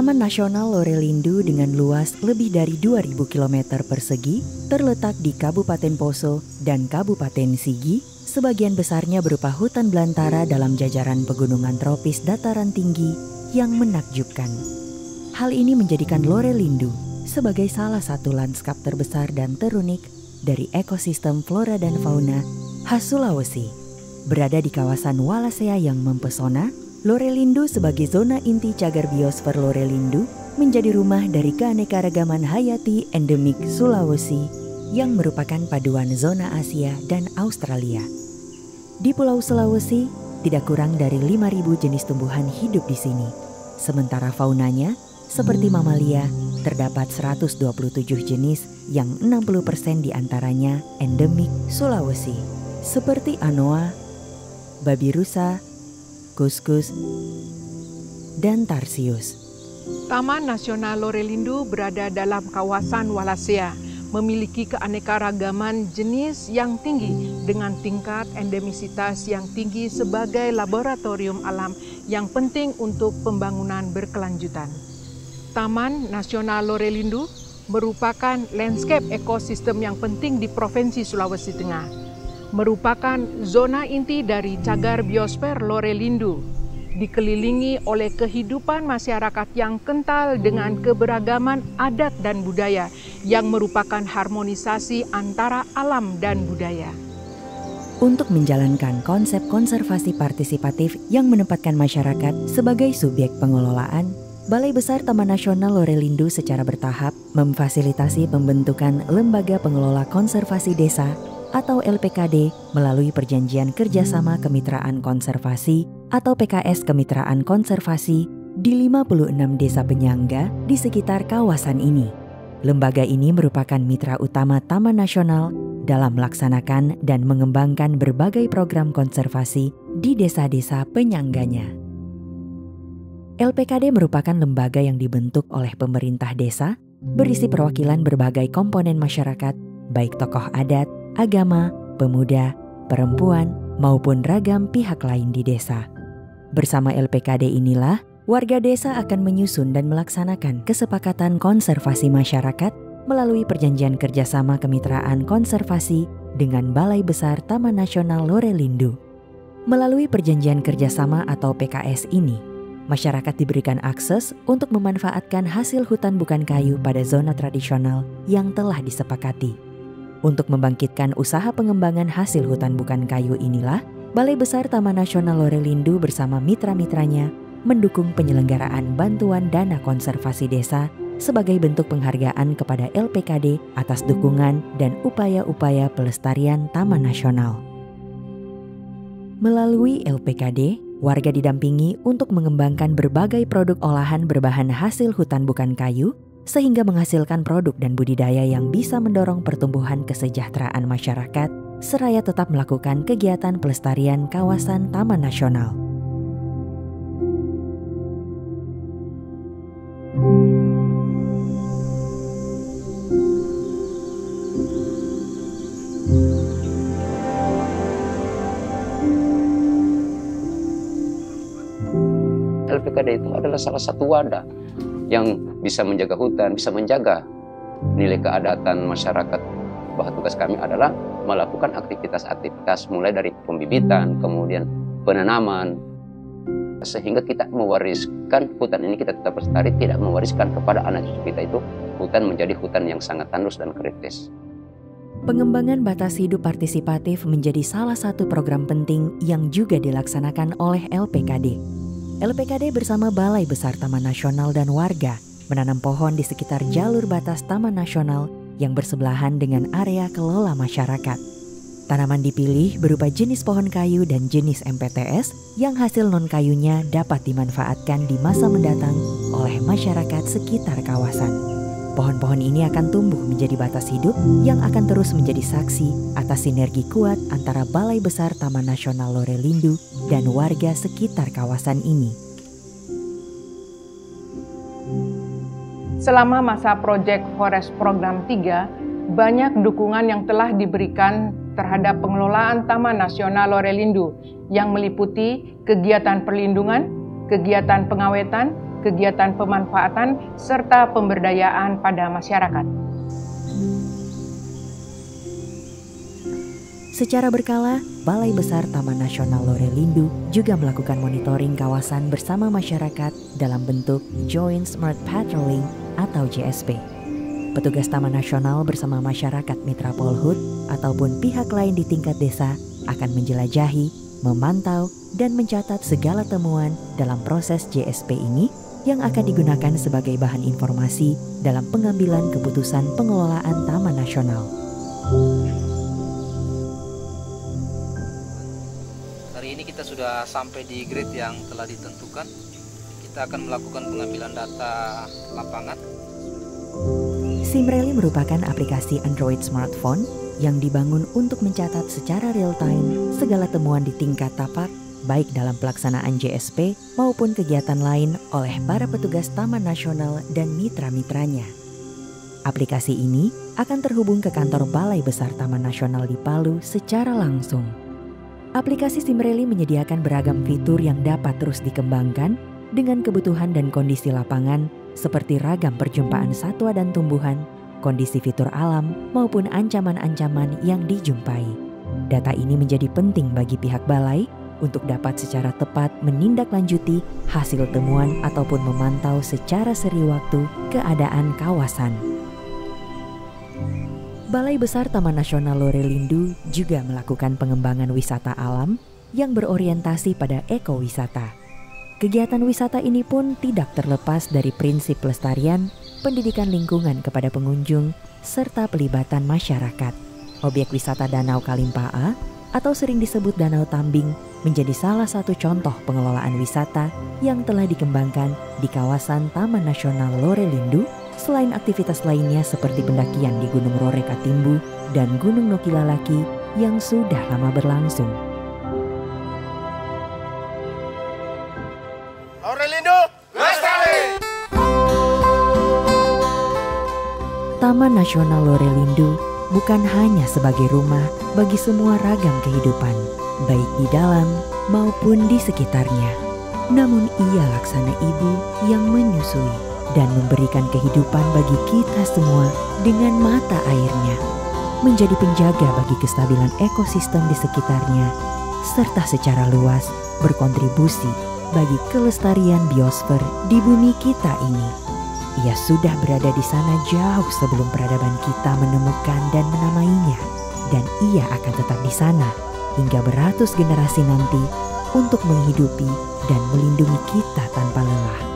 Taman Nasional Lorelindu dengan luas lebih dari 2.000 km persegi terletak di Kabupaten Poso dan Kabupaten Sigi, sebagian besarnya berupa hutan belantara dalam jajaran pegunungan tropis dataran tinggi yang menakjubkan. Hal ini menjadikan Lorelindu sebagai salah satu lanskap terbesar dan terunik dari ekosistem flora dan fauna khas Sulawesi. Berada di kawasan Wallacea yang mempesona, Lorelindu sebagai zona inti cagar biosfer Lorelindu menjadi rumah dari keanekaragaman hayati endemik Sulawesi yang merupakan paduan zona Asia dan Australia. Di Pulau Sulawesi, tidak kurang dari 5.000 jenis tumbuhan hidup di sini. Sementara faunanya, seperti mamalia, terdapat 127 jenis yang 60% diantaranya endemik Sulawesi, seperti anoa, babi rusa, kuskus, dan tarsius. Taman Nasional Lorelindu berada dalam kawasan Wallacea, memiliki keanekaragaman jenis yang tinggi dengan tingkat endemisitas yang tinggi sebagai laboratorium alam yang penting untuk pembangunan berkelanjutan. Taman Nasional Lorelindu merupakan landscape ekosistem yang penting di Provinsi Sulawesi Tengah. Merupakan zona inti dari cagar biosfer Lorelindu, dikelilingi oleh kehidupan masyarakat yang kental dengan keberagaman adat dan budaya yang merupakan harmonisasi antara alam dan budaya. Untuk menjalankan konsep konservasi partisipatif yang menempatkan masyarakat sebagai subjek pengelolaan, Balai Besar Taman Nasional Lorelindu secara bertahap memfasilitasi pembentukan Lembaga Pengelola Konservasi Desa atau LPKD melalui Perjanjian Kerjasama Kemitraan Konservasi atau PKS Kemitraan Konservasi di 56 desa penyangga di sekitar kawasan ini. Lembaga ini merupakan mitra utama Taman Nasional dalam melaksanakan dan mengembangkan berbagai program konservasi di desa-desa penyangganya. LPKD merupakan lembaga yang dibentuk oleh pemerintah desa, berisi perwakilan berbagai komponen masyarakat, baik tokoh adat, agama, pemuda, perempuan, maupun ragam pihak lain di desa. Bersama LPKD inilah, warga desa akan menyusun dan melaksanakan kesepakatan konservasi masyarakat melalui Perjanjian Kerjasama Kemitraan Konservasi dengan Balai Besar Taman Nasional Lorelindu. Melalui Perjanjian Kerjasama atau PKS ini, masyarakat diberikan akses untuk memanfaatkan hasil hutan bukan kayu pada zona tradisional yang telah disepakati. Untuk membangkitkan usaha pengembangan hasil hutan bukan kayu inilah, Balai Besar Taman Nasional Lorelindu bersama mitra-mitranya mendukung penyelenggaraan bantuan dana konservasi desa sebagai bentuk penghargaan kepada LPKD atas dukungan dan upaya-upaya pelestarian Taman Nasional. Melalui LPKD, warga didampingi untuk mengembangkan berbagai produk olahan berbahan hasil hutan bukan kayu, sehingga menghasilkan produk dan budidaya yang bisa mendorong pertumbuhan kesejahteraan masyarakat, seraya tetap melakukan kegiatan pelestarian kawasan Taman Nasional. LPKD itu adalah salah satu wadah yang bisa menjaga hutan, bisa menjaga nilai keadatan masyarakat. Bahwa tugas kami adalah melakukan aktivitas-aktivitas mulai dari pembibitan, kemudian penanaman, sehingga kita mewariskan hutan ini, kita tetap lestari, tidak mewariskan kepada anak cucu kita itu hutan menjadi hutan yang sangat tandus dan kritis. Pengembangan batas hidup partisipatif menjadi salah satu program penting yang juga dilaksanakan oleh LPKD. LPKD bersama Balai Besar Taman Nasional dan warga menanam pohon di sekitar jalur batas Taman Nasional yang bersebelahan dengan area kelola masyarakat. Tanaman dipilih berupa jenis pohon kayu dan jenis MPTS yang hasil non-kayunya dapat dimanfaatkan di masa mendatang oleh masyarakat sekitar kawasan. Pohon-pohon ini akan tumbuh menjadi batas hidup yang akan terus menjadi saksi atas sinergi kuat antara Balai Besar Taman Nasional Lorelindu dan warga sekitar kawasan ini. Selama masa Proyek Forest Program 3, banyak dukungan yang telah diberikan terhadap pengelolaan Taman Nasional Lorelindu yang meliputi kegiatan perlindungan, kegiatan pengawetan, kegiatan pemanfaatan, serta pemberdayaan pada masyarakat. Secara berkala, Balai Besar Taman Nasional Lorelindu juga melakukan monitoring kawasan bersama masyarakat dalam bentuk Joint Smart Patrolling atau JSP. Petugas Taman Nasional bersama masyarakat Mitra Polhut ataupun pihak lain di tingkat desa akan menjelajahi, memantau, dan mencatat segala temuan dalam proses JSP ini yang akan digunakan sebagai bahan informasi dalam pengambilan keputusan pengelolaan Taman Nasional. Hari ini kita sudah sampai di grid yang telah ditentukan. Kita akan melakukan pengambilan data lapangan. Simreli merupakan aplikasi Android smartphone yang dibangun untuk mencatat secara real-time segala temuan di tingkat tapak, baik dalam pelaksanaan JSP maupun kegiatan lain oleh para petugas Taman Nasional dan mitra-mitranya. Aplikasi ini akan terhubung ke kantor Balai Besar Taman Nasional di Palu secara langsung. Aplikasi Simreli menyediakan beragam fitur yang dapat terus dikembangkan dengan kebutuhan dan kondisi lapangan seperti ragam perjumpaan satwa dan tumbuhan, kondisi fitur alam, maupun ancaman-ancaman yang dijumpai. Data ini menjadi penting bagi pihak balai untuk dapat secara tepat menindaklanjuti hasil temuan ataupun memantau secara seri waktu keadaan kawasan. Balai Besar Taman Nasional Lorelindu juga melakukan pengembangan wisata alam yang berorientasi pada ekowisata. Kegiatan wisata ini pun tidak terlepas dari prinsip pelestarian, pendidikan lingkungan kepada pengunjung, serta pelibatan masyarakat. Objek wisata Danau Kalimpaa atau sering disebut Danau Tambing menjadi salah satu contoh pengelolaan wisata yang telah dikembangkan di kawasan Taman Nasional Lorelindu, selain aktivitas lainnya seperti pendakian di Gunung Rore Katimbu dan Gunung Nokilalaki yang sudah lama berlangsung. Lorelindu, lestari! Taman Nasional Lorelindu bukan hanya sebagai rumah bagi semua ragam kehidupan, baik di dalam maupun di sekitarnya. Namun ia laksana ibu yang menyusui dan memberikan kehidupan bagi kita semua dengan mata airnya, menjadi penjaga bagi kestabilan ekosistem di sekitarnya, serta secara luas berkontribusi bagi kelestarian biosfer di bumi kita ini. Ia sudah berada di sana jauh sebelum peradaban kita menemukan dan menamainya, dan ia akan tetap di sana hingga beratus generasi nanti untuk menghidupi dan melindungi kita tanpa lelah.